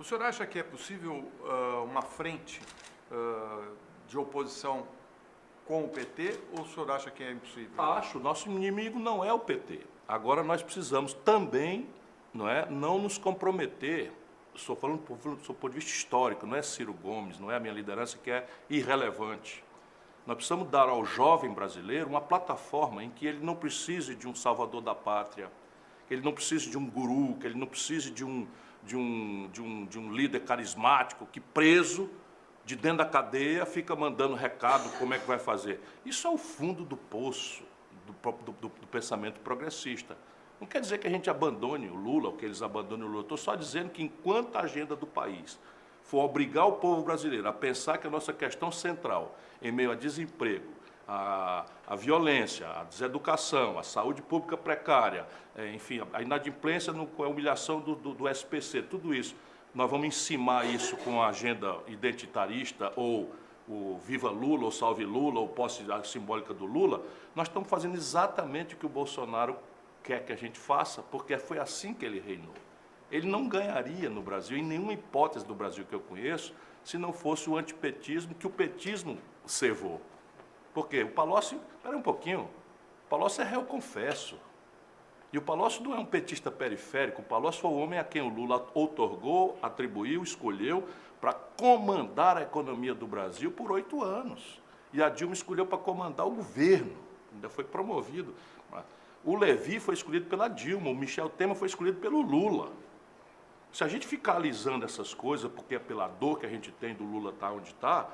senhor acha que é possível uma frente de oposição com o PT ou o senhor acha que é impossível? Acho. Nosso inimigo não é o PT. Agora nós precisamos também, não nos comprometer. Estou falando do ponto de vista histórico, não é Ciro Gomes, não é a minha liderança que é irrelevante. Nós precisamos dar ao jovem brasileiro uma plataforma em que ele não precise de um salvador da pátria, que ele não precise de um guru, que ele não precise de um líder carismático que, preso de dentro da cadeia, fica mandando recado como é que vai fazer. Isso é o fundo do poço do pensamento progressista. Não quer dizer que a gente abandone o Lula, ou que eles abandonem o Lula. Estou só dizendo que enquanto a agenda do país for obrigar o povo brasileiro a pensar que a nossa questão central, em meio a desemprego, a violência, a deseducação, a saúde pública precária, enfim, a inadimplência com a humilhação do SPC, tudo isso, nós vamos encimar isso com a agenda identitarista ou o Viva Lula, ou Salve Lula, ou posse simbólica do Lula. Nós estamos fazendo exatamente o que o Bolsonaro quer que a gente faça, porque foi assim que ele reinou. Ele não ganharia no Brasil, em nenhuma hipótese do Brasil que eu conheço, se não fosse o antipetismo que o petismo cevou. Por quê? O Palocci, espera um pouquinho, o Palocci é réu confesso. E o Palocci não é um petista periférico, o Palocci foi o homem a quem o Lula outorgou, atribuiu, escolheu para comandar a economia do Brasil por 8 anos. E a Dilma escolheu para comandar o governo, ainda foi promovido. O Levi foi escolhido pela Dilma, o Michel Temer foi escolhido pelo Lula. Se a gente ficar alisando essas coisas, porque é pela dor que a gente tem do Lula estar onde está,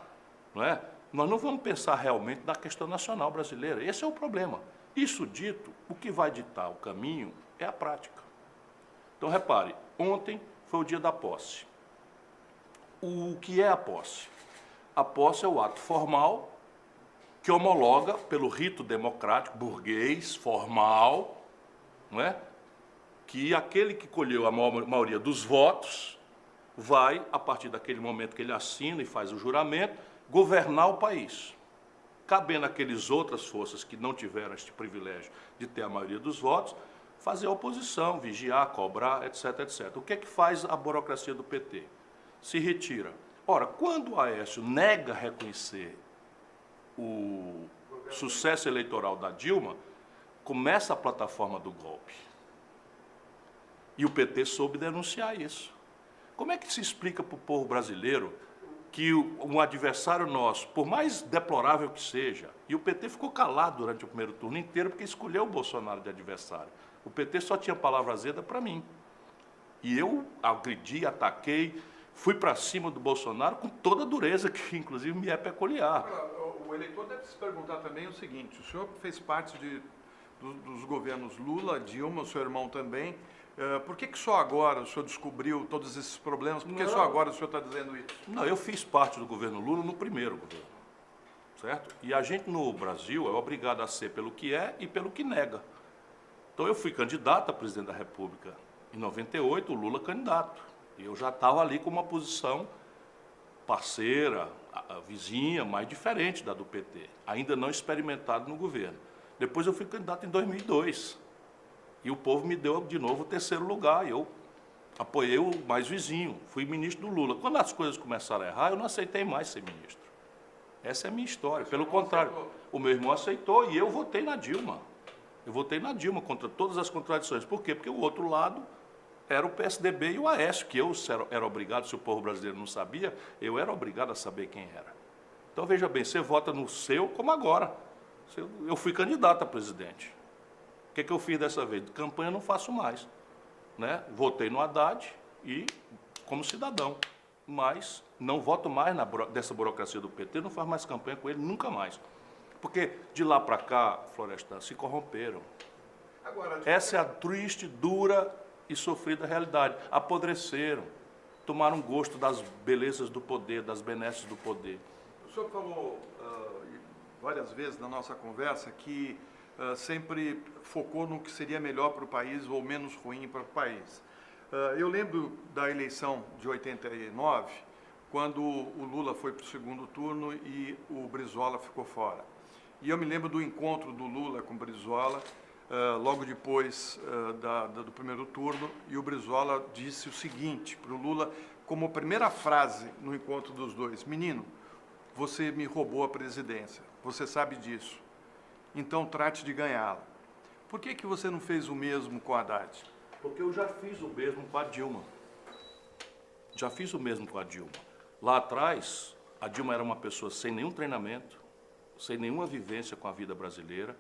nós não vamos pensar realmente na questão nacional brasileira. Esse é o problema. Isso dito, o que vai ditar o caminho é a prática. Então, repare, ontem foi o dia da posse. O que é a posse? A posse é o ato formal que homologa pelo rito democrático, burguês, formal, que aquele que colheu a maioria dos votos vai, a partir daquele momento que ele assina e faz o juramento, governar o país. Cabendo àquelas outras forças que não tiveram este privilégio de ter a maioria dos votos, fazer oposição, vigiar, cobrar, etc, etc. O que é que faz a burocracia do PT? Se retira. Ora, quando o Aécio nega reconhecer o sucesso eleitoral da Dilma, começa a plataforma do golpe. E o PT soube denunciar isso. Como é que se explica para o povo brasileiro que um adversário nosso, por mais deplorável que seja, e o PT ficou calado durante o primeiro turno inteiro porque escolheu o Bolsonaro de adversário. O PT só tinha palavra azeda para mim. E eu agredi, ataquei, fui para cima do Bolsonaro com toda a dureza, que inclusive me é peculiar. O eleitor deve se perguntar também o seguinte: o senhor fez parte dos governos Lula, Dilma, o seu irmão também. Por que só agora o senhor descobriu todos esses problemas? Por que só agora o senhor está dizendo isso? Não, eu fiz parte do governo Lula no primeiro governo, certo? E a gente no Brasil é obrigado a ser pelo que é e pelo que nega. Então eu fui candidato a presidente da República. Em 98, o Lula candidato. E eu já estava ali com uma posição parceira, vizinha, mais diferente da do PT, ainda não experimentado no governo. Depois eu fui candidato em 2002. E o povo me deu de novo o terceiro lugar, e eu apoiei o mais vizinho, fui ministro do Lula. Quando as coisas começaram a errar, eu não aceitei mais ser ministro. Essa é a minha história. Pelo contrário, o meu irmão aceitou e eu votei na Dilma. Eu votei na Dilma contra todas as contradições. Por quê? Porque o outro lado era o PSDB e o Aécio, que eu era obrigado, se o povo brasileiro não sabia, eu era obrigado a saber quem era. Então, veja bem, você vota no seu como agora. Eu fui candidato a presidente. O que eu fiz dessa vez? De campanha eu não faço mais. Votei no Haddad e como cidadão. Mas não voto mais dessa burocracia do PT, não faço mais campanha com ele, nunca mais. Porque de lá para cá, Florestan, se corromperam. Essa é a triste, dura e sofrida realidade. Apodreceram, tomaram gosto das belezas do poder, das benesses do poder. O senhor falou várias vezes na nossa conversa que sempre focou no que seria melhor para o país ou menos ruim para o país. Eu lembro da eleição de 89, quando o Lula foi para o segundo turno e o Brizola ficou fora. E eu me lembro do encontro do Lula com o Brizola, logo depois do primeiro turno, e o Brizola disse o seguinte para o Lula: como primeira frase no encontro dos dois: menino, você me roubou a presidência, você sabe disso, então trate de ganhá-la. Por que você não fez o mesmo com Haddad? Porque eu já fiz o mesmo com a Dilma. Já fiz o mesmo com a Dilma. Lá atrás, a Dilma era uma pessoa sem nenhum treinamento, sem nenhuma vivência com a vida brasileira,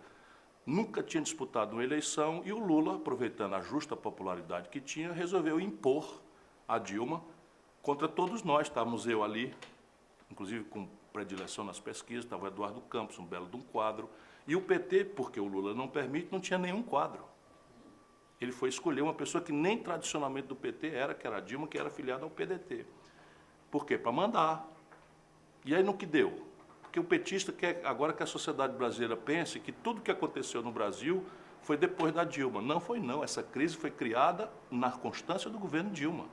nunca tinha disputado uma eleição e o Lula, aproveitando a justa popularidade que tinha, resolveu impor a Dilma contra todos nós. Estávamos eu ali, inclusive com predileção nas pesquisas, estava o Eduardo Campos, um belo de um quadro, e o PT, porque o Lula não permite, não tinha nenhum quadro. Ele foi escolher uma pessoa que nem tradicionalmente do PT era, que era a Dilma, que era afiliada ao PDT. Por quê? Para mandar. E aí no que deu? Porque o petista quer agora que a sociedade brasileira pense que tudo que aconteceu no Brasil foi depois da Dilma. Não foi não, essa crise foi criada na constância do governo Dilma.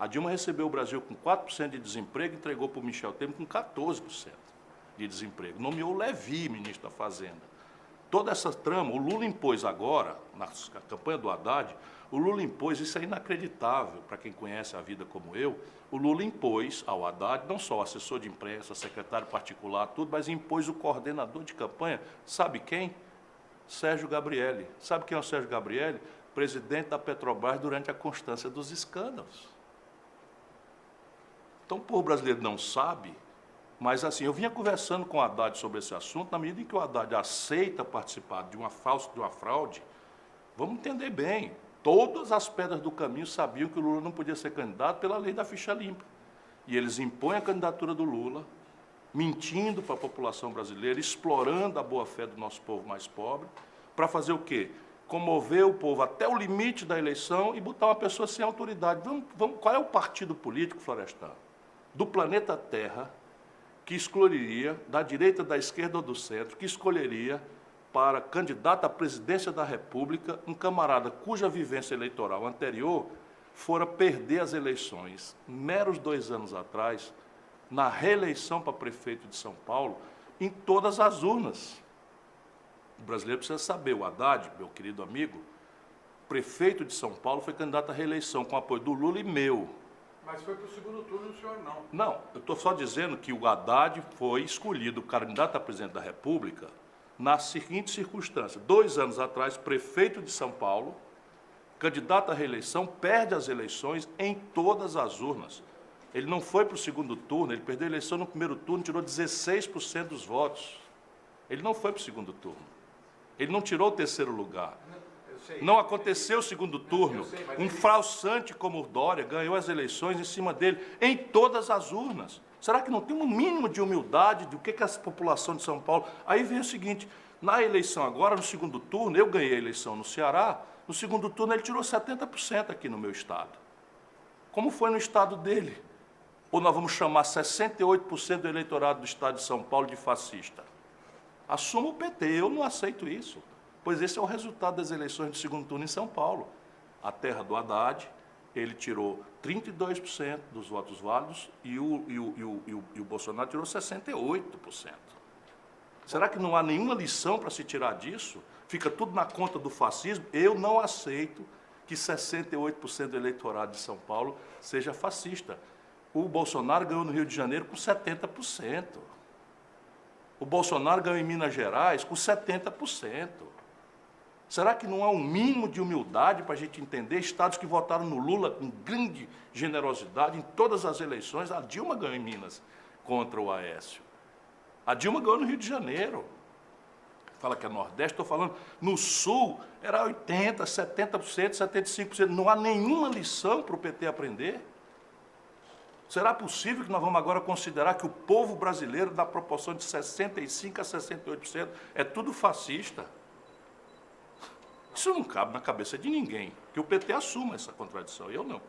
A Dilma recebeu o Brasil com 4% de desemprego e entregou para o Michel Temer com 14% de desemprego. Nomeou o Levi, ministro da Fazenda. Toda essa trama, o Lula impôs agora, na campanha do Haddad, o Lula impôs, isso é inacreditável para quem conhece a vida como eu, o Lula impôs ao Haddad, não só o assessor de imprensa, secretário particular, tudo, mas impôs o coordenador de campanha, sabe quem? Sérgio Gabrielli. Sabe quem é o Sérgio Gabrielli? Presidente da Petrobras durante a constância dos escândalos. Então o povo brasileiro não sabe, mas assim, eu vinha conversando com o Haddad sobre esse assunto, na medida em que o Haddad aceita participar de uma falsa, de uma fraude, vamos entender bem, todas as pedras do caminho sabiam que o Lula não podia ser candidato pela lei da ficha limpa. E eles impõem a candidatura do Lula, mentindo para a população brasileira, explorando a boa-fé do nosso povo mais pobre, para fazer o quê? Comover o povo até o limite da eleição e botar uma pessoa sem autoridade. Qual é o partido político, Florestan, do planeta Terra, que excluiria, da direita, da esquerda ou do centro, que escolheria para candidato à presidência da República um camarada cuja vivência eleitoral anterior fora perder as eleições, meros 2 anos atrás, na reeleição para prefeito de São Paulo, em todas as urnas. O brasileiro precisa saber, o Haddad, meu querido amigo, prefeito de São Paulo, foi candidato à reeleição com apoio do Lula e meu. Mas foi para o segundo turno, o senhor não. Não, eu estou só dizendo que o Haddad foi escolhido candidato a presidente da República na seguinte circunstância: 2 anos atrás, prefeito de São Paulo, candidato à reeleição, perde as eleições em todas as urnas. Ele não foi para o segundo turno, ele perdeu a eleição no primeiro turno, tirou 16% dos votos. Ele não foi para o segundo turno. Ele não tirou o 3º lugar. Não aconteceu o segundo turno. Um falsante como o Dória ganhou as eleições em cima dele, em todas as urnas. Será que não tem um mínimo de humildade do que essa população de São Paulo... Aí vem o seguinte, na eleição agora, no segundo turno, eu ganhei a eleição no Ceará, no segundo turno ele tirou 70% aqui no meu estado. Como foi no estado dele? Ou nós vamos chamar 68% do eleitorado do estado de São Paulo de fascista? Assuma o PT, eu não aceito isso. Pois esse é o resultado das eleições do segundo turno em São Paulo. A terra do Haddad, ele tirou 32% dos votos válidos e o Bolsonaro tirou 68%. Será que não há nenhuma lição para se tirar disso? Fica tudo na conta do fascismo? Eu não aceito que 68% do eleitorado de São Paulo seja fascista. O Bolsonaro ganhou no Rio de Janeiro com 70%. O Bolsonaro ganhou em Minas Gerais com 70%. Será que não há um mínimo de humildade para a gente entender? Estados que votaram no Lula com grande generosidade em todas as eleições. A Dilma ganhou em Minas contra o Aécio. A Dilma ganhou no Rio de Janeiro. Fala que é Nordeste, estou falando. No Sul era 80%, 70%, 75%. Não há nenhuma lição para o PT aprender. Será possível que nós vamos agora considerar que o povo brasileiro, na proporção de 65% a 68%, é tudo fascista? Isso não cabe na cabeça de ninguém, que o PT assuma essa contradição, eu não.